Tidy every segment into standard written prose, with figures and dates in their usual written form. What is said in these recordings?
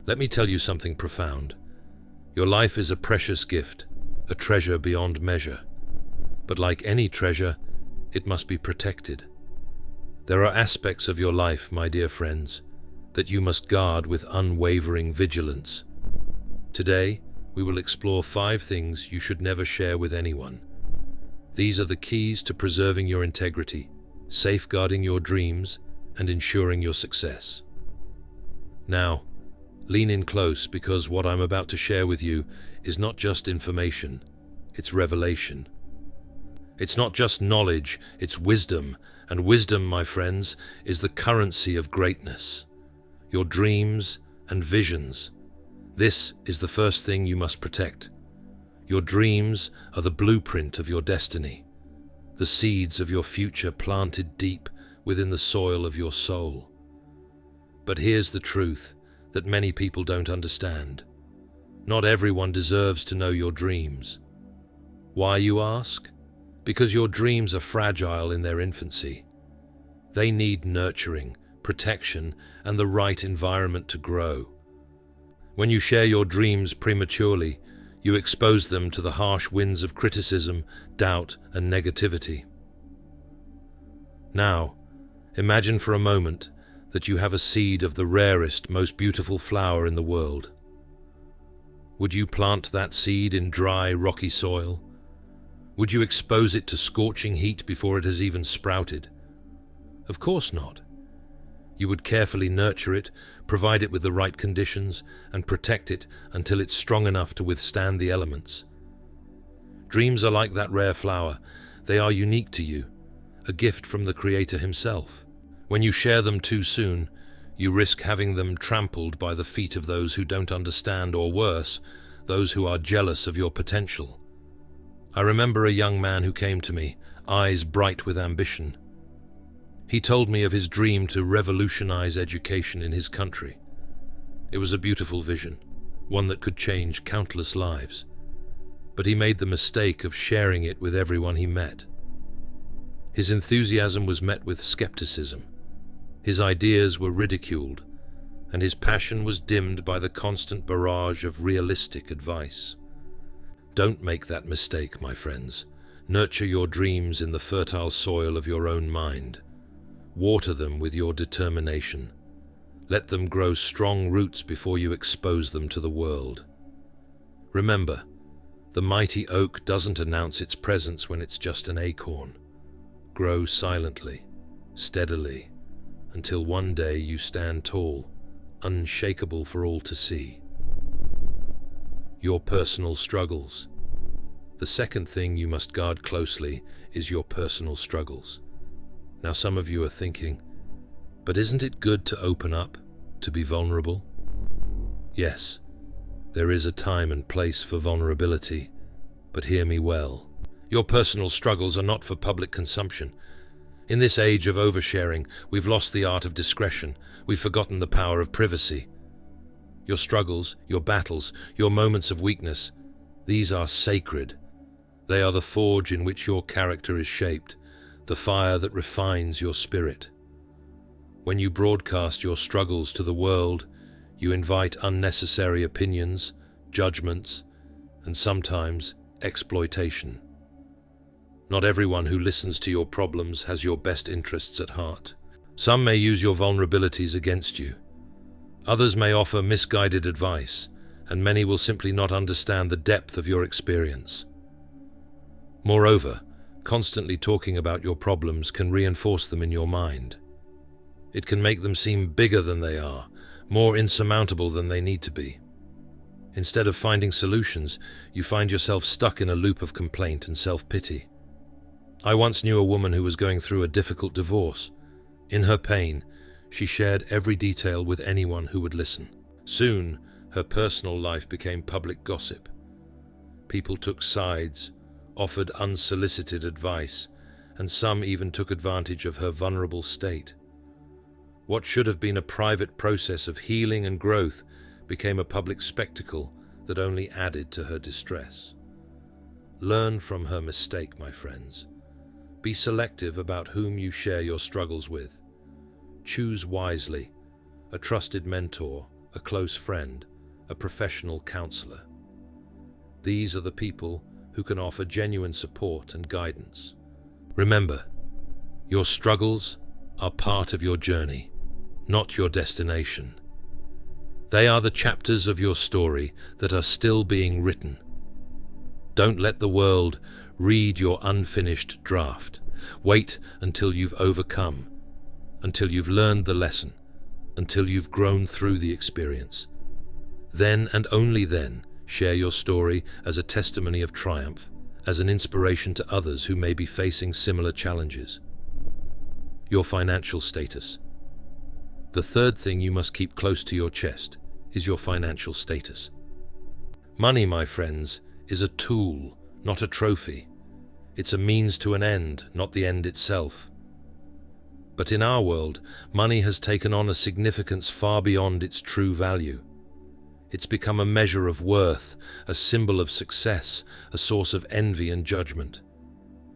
Let me tell you something profound. Your life is a precious gift, a treasure beyond measure. But like any treasure, it must be protected. There are aspects of your life, my dear friends, that you must guard with unwavering vigilance. Today, we will explore 5 things you should never share with anyone. These are the keys to preserving your integrity, safeguarding your dreams, and ensuring your success. Now, lean in close because what I'm about to share with you is not just information, it's revelation. It's not just knowledge, it's wisdom, and wisdom, my friends, is the currency of greatness. Your dreams and visions. This is the first thing you must protect. Your dreams are the blueprint of your destiny, the seeds of your future planted deep within the soil of your soul. But here's the truth that many people don't understand. Not everyone deserves to know your dreams. Why, you ask? Because your dreams are fragile in their infancy. They need nurturing, protection, and the right environment to grow. When you share your dreams prematurely, you expose them to the harsh winds of criticism, doubt, and negativity. Now, imagine for a moment that you have a seed of the rarest, most beautiful flower in the world. Would you plant that seed in dry, rocky soil? Would you expose it to scorching heat before it has even sprouted? Of course not. You would carefully nurture it, provide it with the right conditions, and protect it until it's strong enough to withstand the elements. Dreams are like that rare flower. They are unique to you, a gift from the Creator himself. When you share them too soon, you risk having them trampled by the feet of those who don't understand, or worse, those who are jealous of your potential. I remember a young man who came to me, eyes bright with ambition. He told me of his dream to revolutionize education in his country. It was a beautiful vision, one that could change countless lives. But he made the mistake of sharing it with everyone he met. His enthusiasm was met with skepticism. His ideas were ridiculed, and his passion was dimmed by the constant barrage of realistic advice. Don't make that mistake, my friends. Nurture your dreams in the fertile soil of your own mind. Water them with your determination. Let them grow strong roots before you expose them to the world. Remember, the mighty oak doesn't announce its presence when it's just an acorn. Grow silently, steadily, until one day you stand tall, unshakable for all to see. Your personal struggles. The second thing you must guard closely is your personal struggles. Now some of you are thinking, but isn't it good to open up, to be vulnerable? Yes, there is a time and place for vulnerability, but hear me well. Your personal struggles are not for public consumption. In this age of oversharing, we've lost the art of discretion. We've forgotten the power of privacy. Your struggles, your battles, your moments of weakness, these are sacred. They are the forge in which your character is shaped, the fire that refines your spirit. When you broadcast your struggles to the world, you invite unnecessary opinions, judgments, and sometimes exploitation. Not everyone who listens to your problems has your best interests at heart. Some may use your vulnerabilities against you. Others may offer misguided advice, and many will simply not understand the depth of your experience. Moreover, constantly talking about your problems can reinforce them in your mind. It can make them seem bigger than they are, more insurmountable than they need to be. Instead of finding solutions, you find yourself stuck in a loop of complaint and self-pity. I once knew a woman who was going through a difficult divorce. In her pain, she shared every detail with anyone who would listen. Soon, her personal life became public gossip. People took sides, offered unsolicited advice, and some even took advantage of her vulnerable state. What should have been a private process of healing and growth became a public spectacle that only added to her distress. Learn from her mistake, my friends. Be selective about whom you share your struggles with. Choose wisely, a trusted mentor, a close friend, a professional counselor. These are the people who can offer genuine support and guidance. Remember, your struggles are part of your journey, not your destination. They are the chapters of your story that are still being written. Don't let the world read your unfinished draft. Wait until you've overcome, until you've learned the lesson, until you've grown through the experience. Then and only then, share your story as a testimony of triumph, as an inspiration to others who may be facing similar challenges. Your financial status. The third thing you must keep close to your chest is your financial status. Money, my friends, is a tool, not a trophy. It's a means to an end, not the end itself. But in our world, money has taken on a significance far beyond its true value. It's become a measure of worth, a symbol of success, a source of envy and judgment.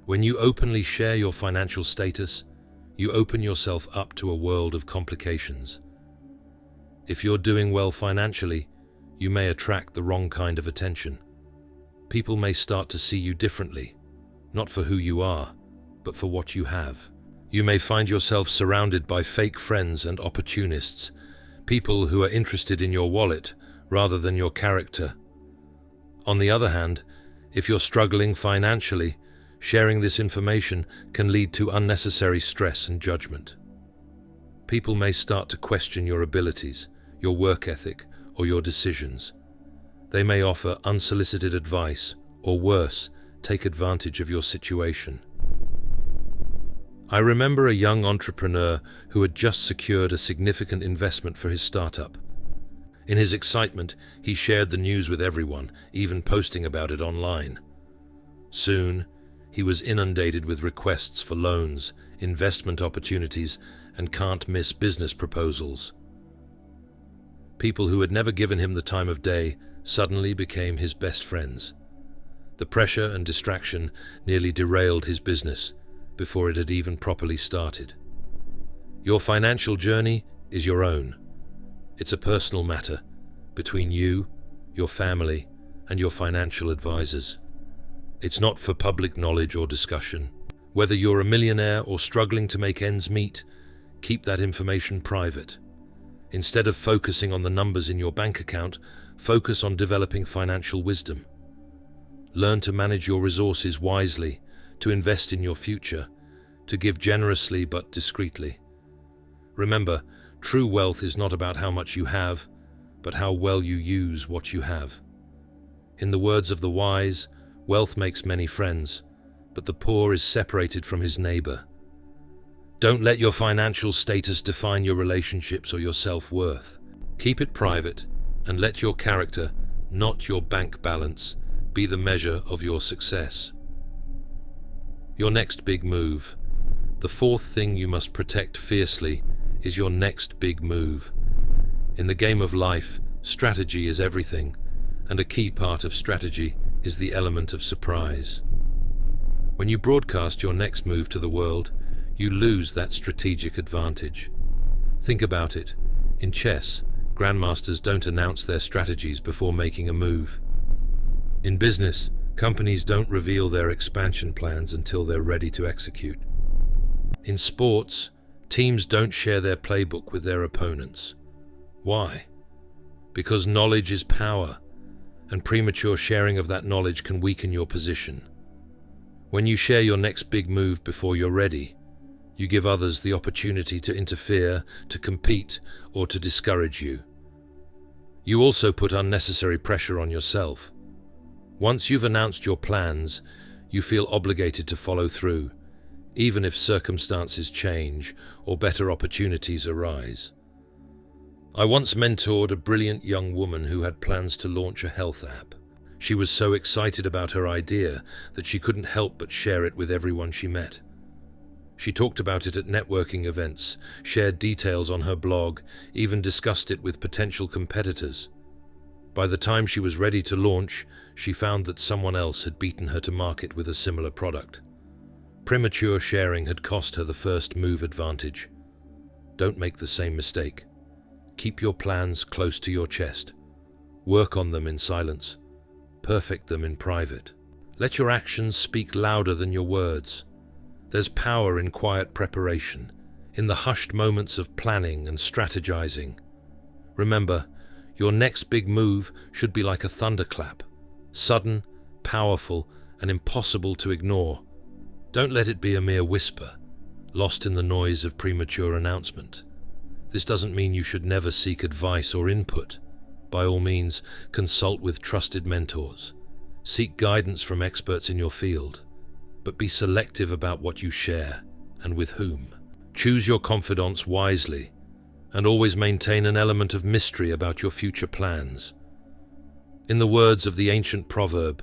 When you openly share your financial status, you open yourself up to a world of complications. If you're doing well financially, you may attract the wrong kind of attention. People may start to see you differently, not for who you are, but for what you have. You may find yourself surrounded by fake friends and opportunists, people who are interested in your wallet rather than your character. On the other hand, if you're struggling financially, sharing this information can lead to unnecessary stress and judgment. People may start to question your abilities, your work ethic, or your decisions. They may offer unsolicited advice, or worse, take advantage of your situation. I remember a young entrepreneur who had just secured a significant investment for his startup. In his excitement, he shared the news with everyone, even posting about it online. Soon, he was inundated with requests for loans, investment opportunities, and can't-miss business proposals. People who had never given him the time of day suddenly became his best friends. The pressure and distraction nearly derailed his business before it had even properly started. Your financial journey is your own. It's a personal matter between you, your family, and your financial advisors. It's not for public knowledge or discussion. Whether you're a millionaire or struggling to make ends meet, keep that information private. Instead of focusing on the numbers in your bank account, focus on developing financial wisdom. Learn to manage your resources wisely, to invest in your future, to give generously but discreetly. Remember, true wealth is not about how much you have, but how well you use what you have. In the words of the wise, wealth makes many friends, but the poor is separated from his neighbor. Don't let your financial status define your relationships or your self-worth. Keep it private and let your character, not your bank balance, be the measure of your success. Your next big move. The fourth thing you must protect fiercely is your next big move. In the game of life, strategy is everything, and a key part of strategy is the element of surprise. When you broadcast your next move to the world, you lose that strategic advantage. Think about it. In chess, grandmasters don't announce their strategies before making a move. In business, companies don't reveal their expansion plans until they're ready to execute. In sports, teams don't share their playbook with their opponents. Why? Because knowledge is power, and premature sharing of that knowledge can weaken your position. When you share your next big move before you're ready, you give others the opportunity to interfere, to compete, or to discourage you. You also put unnecessary pressure on yourself. Once you've announced your plans, you feel obligated to follow through, even if circumstances change or better opportunities arise. I once mentored a brilliant young woman who had plans to launch a health app. She was so excited about her idea that she couldn't help but share it with everyone she met. She talked about it at networking events, shared details on her blog, even discussed it with potential competitors. By the time she was ready to launch, she found that someone else had beaten her to market with a similar product. Premature sharing had cost her the first move advantage. Don't make the same mistake. Keep your plans close to your chest. Work on them in silence. Perfect them in private. Let your actions speak louder than your words. There's power in quiet preparation, in the hushed moments of planning and strategizing. Remember, your next big move should be like a thunderclap, sudden, powerful, and impossible to ignore. Don't let it be a mere whisper, lost in the noise of premature announcement. This doesn't mean you should never seek advice or input. By all means, consult with trusted mentors. Seek guidance from experts in your field, but be selective about what you share and with whom. Choose your confidants wisely, and always maintain an element of mystery about your future plans. In the words of the ancient proverb,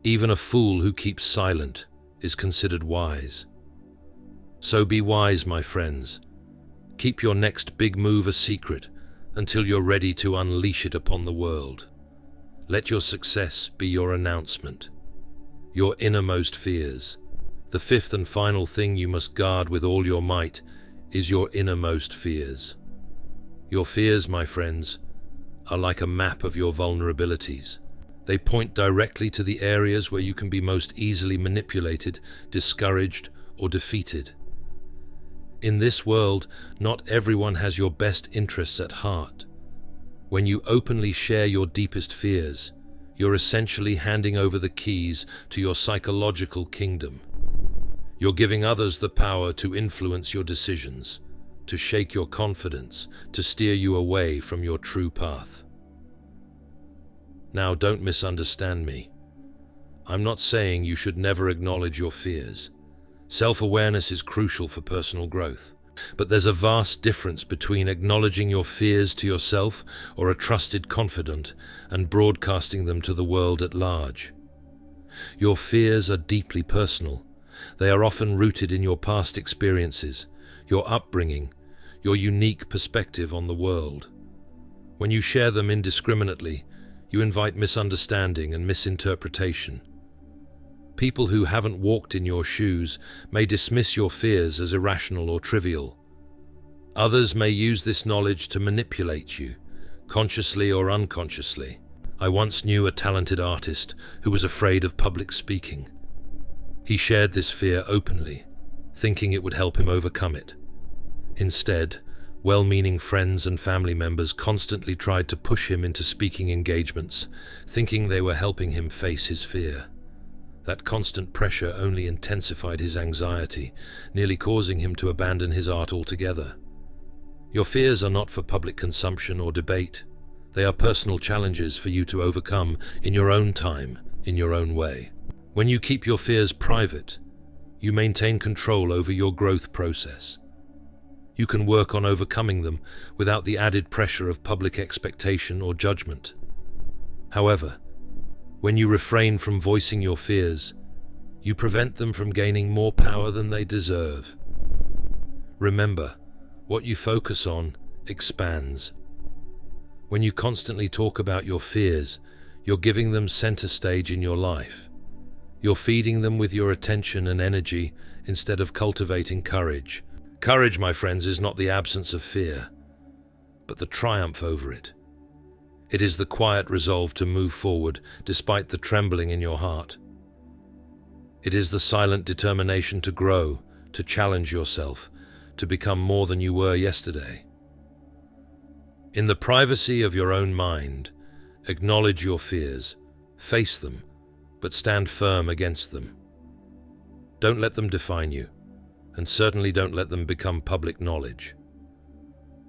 even a fool who keeps silent is considered wise. So be wise, my friends. Keep your next big move a secret until you're ready to unleash it upon the world. Let your success be your announcement, your innermost fears. The fifth and final thing you must guard with all your might is your innermost fears. Your fears, my friends, are like a map of your vulnerabilities. They point directly to the areas where you can be most easily manipulated, discouraged, or defeated. In this world, not everyone has your best interests at heart. When you openly share your deepest fears, you're essentially handing over the keys to your psychological kingdom. You're giving others the power to influence your decisions, to shake your confidence, to steer you away from your true path. Now, don't misunderstand me. I'm not saying you should never acknowledge your fears. Self-awareness is crucial for personal growth. But there's a vast difference between acknowledging your fears to yourself or a trusted confidant and broadcasting them to the world at large. Your fears are deeply personal. They are often rooted in your past experiences, your upbringing, your unique perspective on the world. When you share them indiscriminately, you invite misunderstanding and misinterpretation. People who haven't walked in your shoes may dismiss your fears as irrational or trivial. Others may use this knowledge to manipulate you, consciously or unconsciously. I once knew a talented artist who was afraid of public speaking. He shared this fear openly, thinking it would help him overcome it. Instead, well-meaning friends and family members constantly tried to push him into speaking engagements, thinking they were helping him face his fear. That constant pressure only intensified his anxiety, nearly causing him to abandon his art altogether. Your fears are not for public consumption or debate. They are personal challenges for you to overcome in your own time, in your own way. When you keep your fears private, you maintain control over your growth process. You can work on overcoming them without the added pressure of public expectation or judgment. However, when you refrain from voicing your fears, you prevent them from gaining more power than they deserve. Remember, what you focus on expands. When you constantly talk about your fears, you're giving them center stage in your life. You're feeding them with your attention and energy instead of cultivating courage. Courage, my friends, is not the absence of fear, but the triumph over it. It is the quiet resolve to move forward despite the trembling in your heart. It is the silent determination to grow, to challenge yourself, to become more than you were yesterday. In the privacy of your own mind, acknowledge your fears, face them, but stand firm against them. Don't let them define you, and certainly don't let them become public knowledge.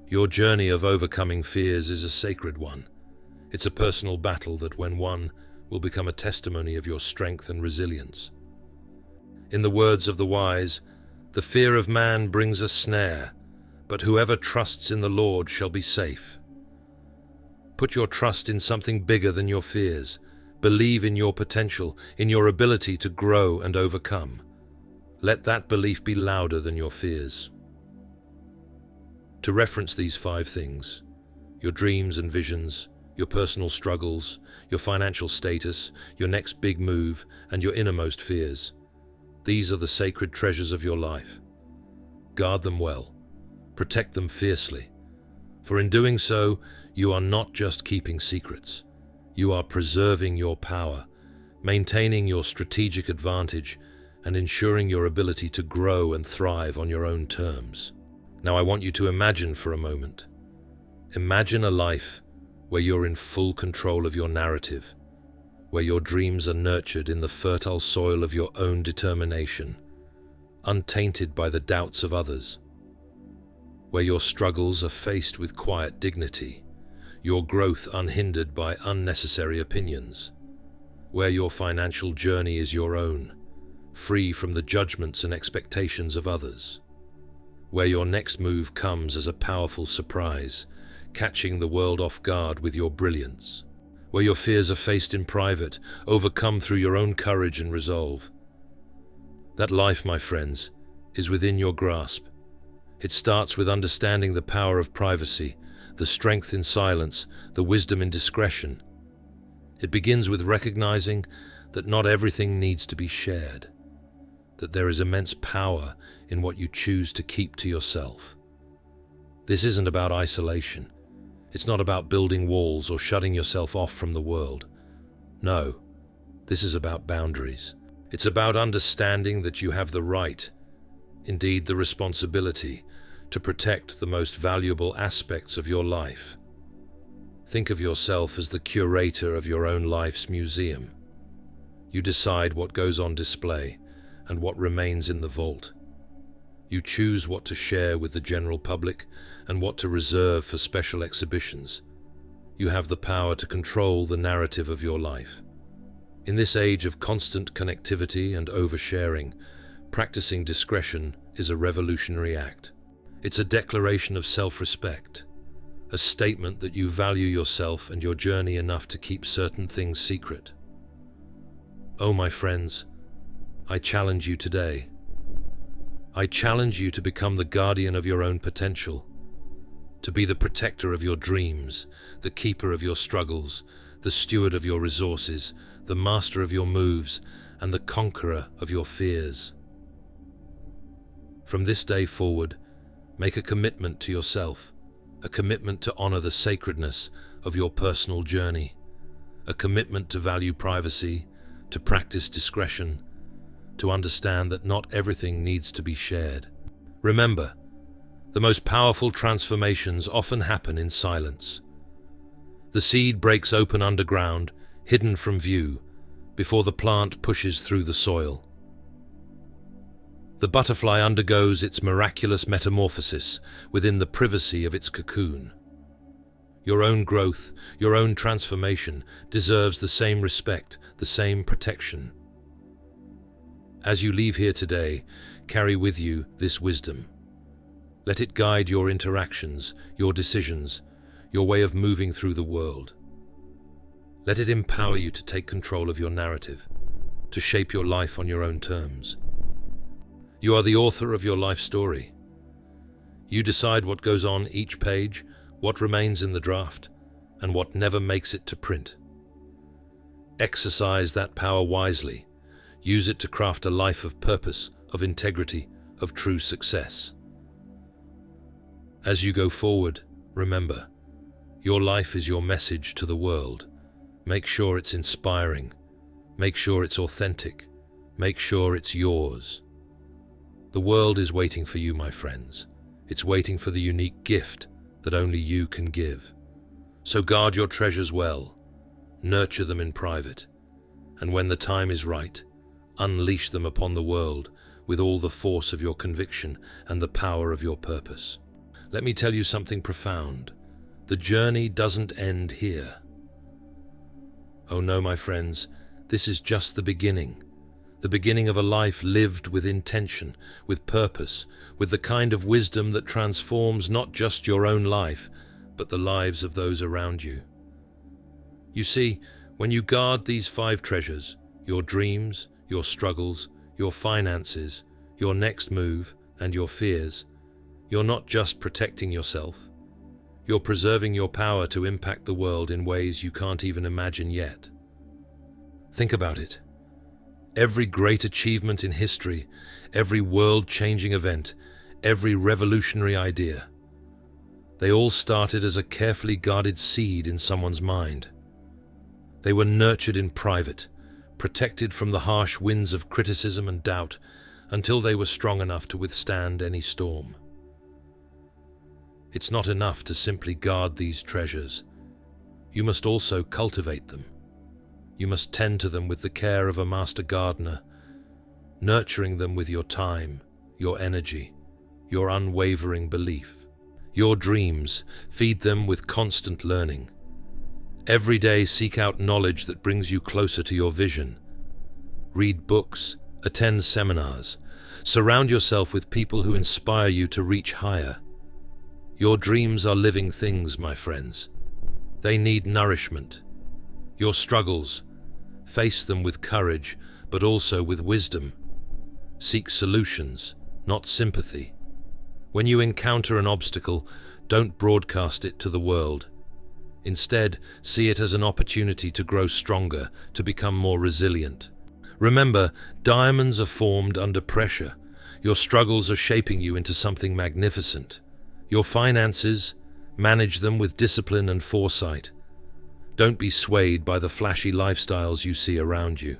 Your journey of overcoming fears is a sacred one. It's a personal battle that, when won, will become a testimony of your strength and resilience. In the words of the wise, "The fear of man brings a snare, but whoever trusts in the Lord shall be safe." Put your trust in something bigger than your fears. Believe in your potential, in your ability to grow and overcome. Let that belief be louder than your fears. To reference these 5 things, your dreams and visions, your personal struggles, your financial status, your next big move, and your innermost fears. These are the sacred treasures of your life. Guard them well. Protect them fiercely. For in doing so, you are not just keeping secrets. You are preserving your power, maintaining your strategic advantage, and ensuring your ability to grow and thrive on your own terms. Now I want you to imagine for a moment. Imagine a life where you're in full control of your narrative, where your dreams are nurtured in the fertile soil of your own determination, untainted by the doubts of others, where your struggles are faced with quiet dignity, your growth unhindered by unnecessary opinions, where your financial journey is your own, free from the judgments and expectations of others, where your next move comes as a powerful surprise, catching the world off guard with your brilliance, where your fears are faced in private, overcome through your own courage and resolve. That life, my friends, is within your grasp. It starts with understanding the power of privacy, the strength in silence, the wisdom in discretion. It begins with recognizing that not everything needs to be shared, that there is immense power in what you choose to keep to yourself. This isn't about isolation. It's not about building walls or shutting yourself off from the world. No, this is about boundaries. It's about understanding that you have the right, indeed the responsibility, to protect the most valuable aspects of your life. Think of yourself as the curator of your own life's museum. You decide what goes on display and what remains in the vault. You choose what to share with the general public and what to reserve for special exhibitions. You have the power to control the narrative of your life. In this age of constant connectivity and oversharing, practicing discretion is a revolutionary act. It's a declaration of self-respect, a statement that you value yourself and your journey enough to keep certain things secret. Oh, my friends, I challenge you today. I challenge you to become the guardian of your own potential, to be the protector of your dreams, the keeper of your struggles, the steward of your resources, the master of your moves, and the conqueror of your fears. From this day forward, make a commitment to yourself, a commitment to honor the sacredness of your personal journey, a commitment to value privacy, to practice discretion, to understand that not everything needs to be shared. Remember, the most powerful transformations often happen in silence. The seed breaks open underground, hidden from view, before the plant pushes through the soil. The butterfly undergoes its miraculous metamorphosis within the privacy of its cocoon. Your own growth, your own transformation deserves the same respect, the same protection. As you leave here today, carry with you this wisdom. Let it guide your interactions, your decisions, your way of moving through the world. Let it empower you to take control of your narrative, to shape your life on your own terms. You are the author of your life story. You decide what goes on each page, what remains in the draft, and what never makes it to print. Exercise that power wisely. Use it to craft a life of purpose, of integrity, of true success. As you go forward, remember, your life is your message to the world. Make sure it's inspiring. Make sure it's authentic. Make sure it's yours. The world is waiting for you, my friends. It's waiting for the unique gift that only you can give. So guard your treasures well. Nurture them in private. And when the time is right, unleash them upon the world with all the force of your conviction and the power of your purpose. Let me tell you something profound. The journey doesn't end here. Oh no, my friends, this is just the beginning of a life lived with intention, with purpose, with the kind of wisdom that transforms not just your own life, but the lives of those around you. You see, when you guard these 5 treasures, your dreams, your struggles, your finances, your next move, and your fears, you're not just protecting yourself. You're preserving your power to impact the world in ways you can't even imagine yet. Think about it. Every great achievement in history, every world-changing event, every revolutionary idea, They all started as a carefully guarded seed in someone's mind. They were nurtured in private, protected from the harsh winds of criticism and doubt, until they were strong enough to withstand any storm. It's not enough to simply guard these treasures. You must also cultivate them. You must tend to them with the care of a master gardener, nurturing them with your time, your energy, your unwavering belief. Your dreams, feed them with constant learning. Every day seek out knowledge that brings you closer to your vision. Read books, attend seminars, surround yourself with people who inspire you to reach higher. Your dreams are living things, my friends. They need nourishment. Your struggles, face them with courage, but also with wisdom. Seek solutions, not sympathy. When you encounter an obstacle, don't broadcast it to the world. Instead, see it as an opportunity to grow stronger, to become more resilient. Remember, diamonds are formed under pressure. Your struggles are shaping you into something magnificent. Your finances, manage them with discipline and foresight. Don't be swayed by the flashy lifestyles you see around you.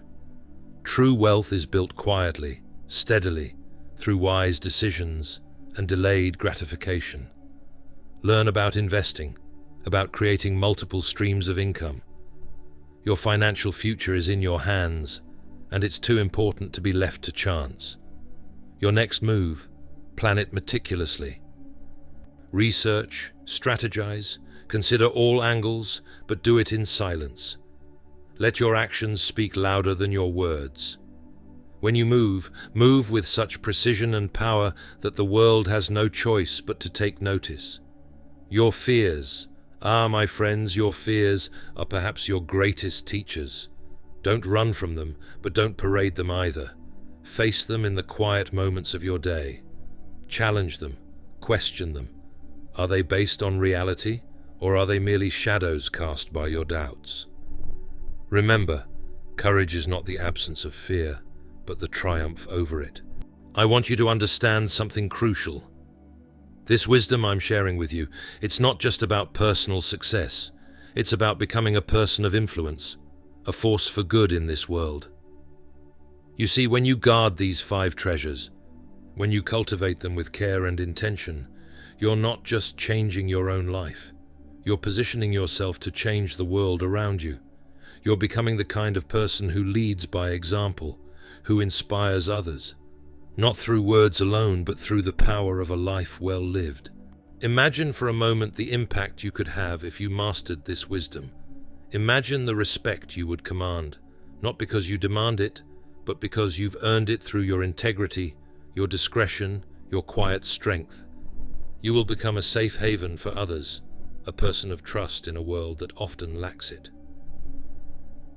True wealth is built quietly, steadily, through wise decisions and delayed gratification. Learn about investing, about creating multiple streams of income. Your financial future is in your hands, and it's too important to be left to chance. Your next move, plan it meticulously. Research, strategize, consider all angles, but do it in silence. Let your actions speak louder than your words. When you move with such precision and power that the world has no choice but to take notice. Your fears, my friends, your fears are perhaps your greatest teachers. Don't run from them, but don't parade them either. Face them in the quiet moments of your day. Challenge them, question them. Are they based on reality, or are they merely shadows cast by your doubts? Remember, courage is not the absence of fear, but the triumph over it. I want you to understand something crucial. This wisdom I'm sharing with you, it's not just about personal success. It's about becoming a person of influence, a force for good in this world. You see, when you guard these 5 treasures, when you cultivate them with care and intention, you're not just changing your own life. You're positioning yourself to change the world around you. You're becoming the kind of person who leads by example, who inspires others, not through words alone, but through the power of a life well lived. Imagine for a moment the impact you could have if you mastered this wisdom. Imagine the respect you would command, not because you demand it, but because you've earned it through your integrity, your discretion, your quiet strength. You will become a safe haven for others, a person of trust in a world that often lacks it.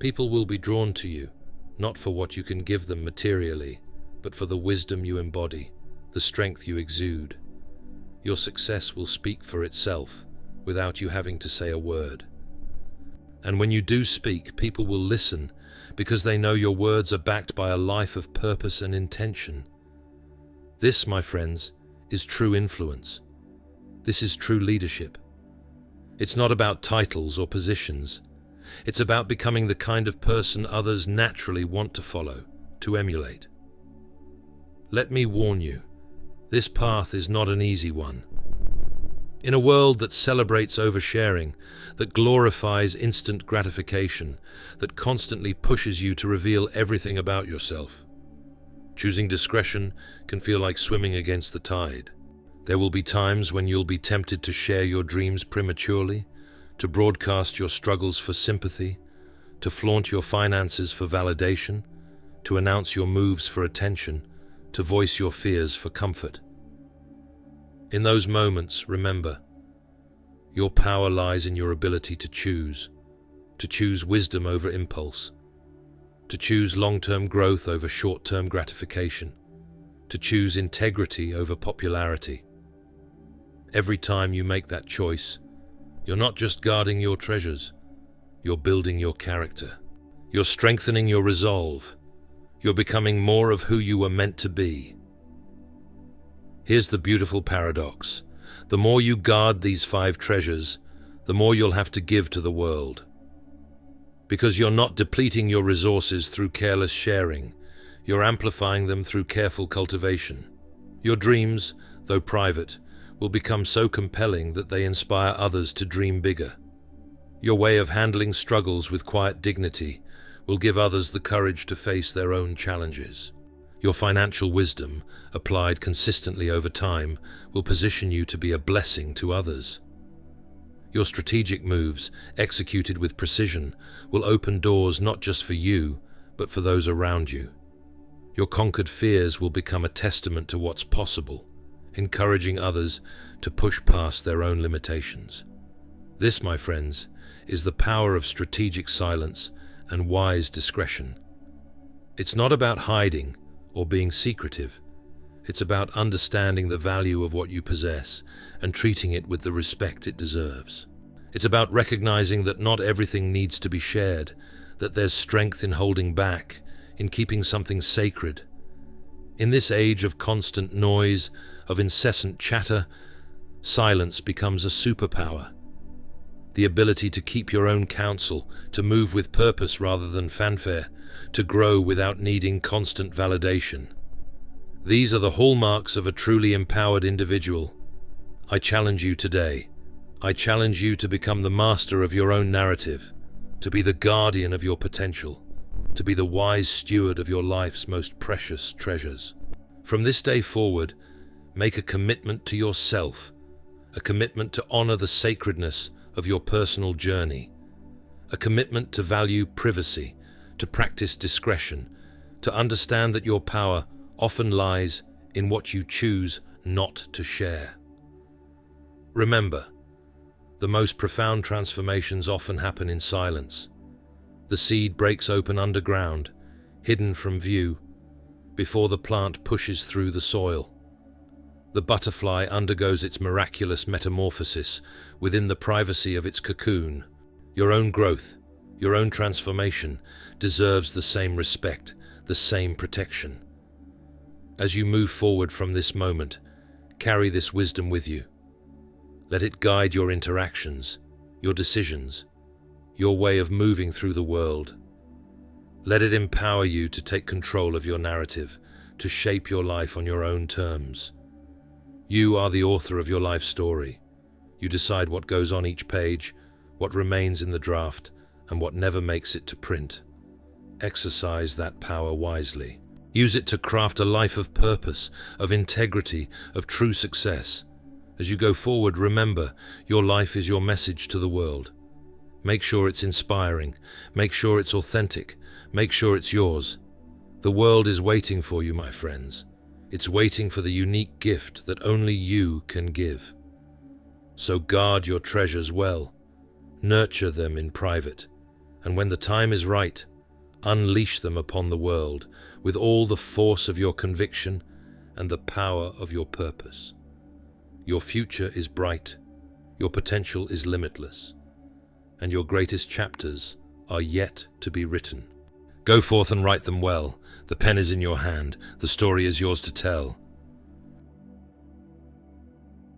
People will be drawn to you, not for what you can give them materially, but for the wisdom you embody, the strength you exude. Your success will speak for itself, without you having to say a word. And when you do speak, people will listen, because they know your words are backed by a life of purpose and intention. This, my friends, is true influence. This is true leadership. It's not about titles or positions. It's about becoming the kind of person others naturally want to follow, to emulate. Let me warn you, this path is not an easy one. In a world that celebrates oversharing, that glorifies instant gratification, that constantly pushes you to reveal everything about yourself, choosing discretion can feel like swimming against the tide. There will be times when you'll be tempted to share your dreams prematurely, to broadcast your struggles for sympathy, to flaunt your finances for validation, to announce your moves for attention, to voice your fears for comfort. In those moments, remember, your power lies in your ability to choose wisdom over impulse, to choose long-term growth over short-term gratification, to choose integrity over popularity. Every time you make that choice, you're not just guarding your treasures, you're building your character. You're strengthening your resolve. You're becoming more of who you were meant to be. Here's the beautiful paradox. The more you guard these 5 treasures, the more you'll have to give to the world. Because you're not depleting your resources through careless sharing, you're amplifying them through careful cultivation. Your dreams, though private, will become so compelling that they inspire others to dream bigger. Your way of handling struggles with quiet dignity will give others the courage to face their own challenges. Your financial wisdom, applied consistently over time, will position you to be a blessing to others. Your strategic moves, executed with precision, will open doors not just for you, but for those around you. Your conquered fears will become a testament to what's possible, encouraging others to push past their own limitations. This, my friends, is the power of strategic silence and wise discretion. It's not about hiding or being secretive. It's about understanding the value of what you possess and treating it with the respect it deserves. It's about recognizing that not everything needs to be shared, that there's strength in holding back, in keeping something sacred. In this age of constant noise, of incessant chatter, silence becomes a superpower. The ability to keep your own counsel, to move with purpose rather than fanfare, to grow without needing constant validation. These are the hallmarks of a truly empowered individual. I challenge you today. I challenge you to become the master of your own narrative, to be the guardian of your potential, to be the wise steward of your life's most precious treasures. From this day forward, make a commitment to yourself, a commitment to honor the sacredness of your personal journey, a commitment to value privacy, to practice discretion, to understand that your power often lies in what you choose not to share. Remember, the most profound transformations often happen in silence. The seed breaks open underground, hidden from view, before the plant pushes through the soil. The butterfly undergoes its miraculous metamorphosis within the privacy of its cocoon. Your own growth, your own transformation, deserves the same respect, the same protection. As you move forward from this moment, carry this wisdom with you. Let it guide your interactions, your decisions, your way of moving through the world. Let it empower you to take control of your narrative, to shape your life on your own terms. You are the author of your life story. You decide what goes on each page, what remains in the draft, and what never makes it to print. Exercise that power wisely. Use it to craft a life of purpose, of integrity, of true success. As you go forward, remember, your life is your message to the world. Make sure it's inspiring. Make sure it's authentic. Make sure it's yours. The world is waiting for you, my friends. It's waiting for the unique gift that only you can give. So guard your treasures well. Nurture them in private. And when the time is right, unleash them upon the world with all the force of your conviction and the power of your purpose. Your future is bright, your potential is limitless, and your greatest chapters are yet to be written. Go forth and write them well. The pen is in your hand, the story is yours to tell.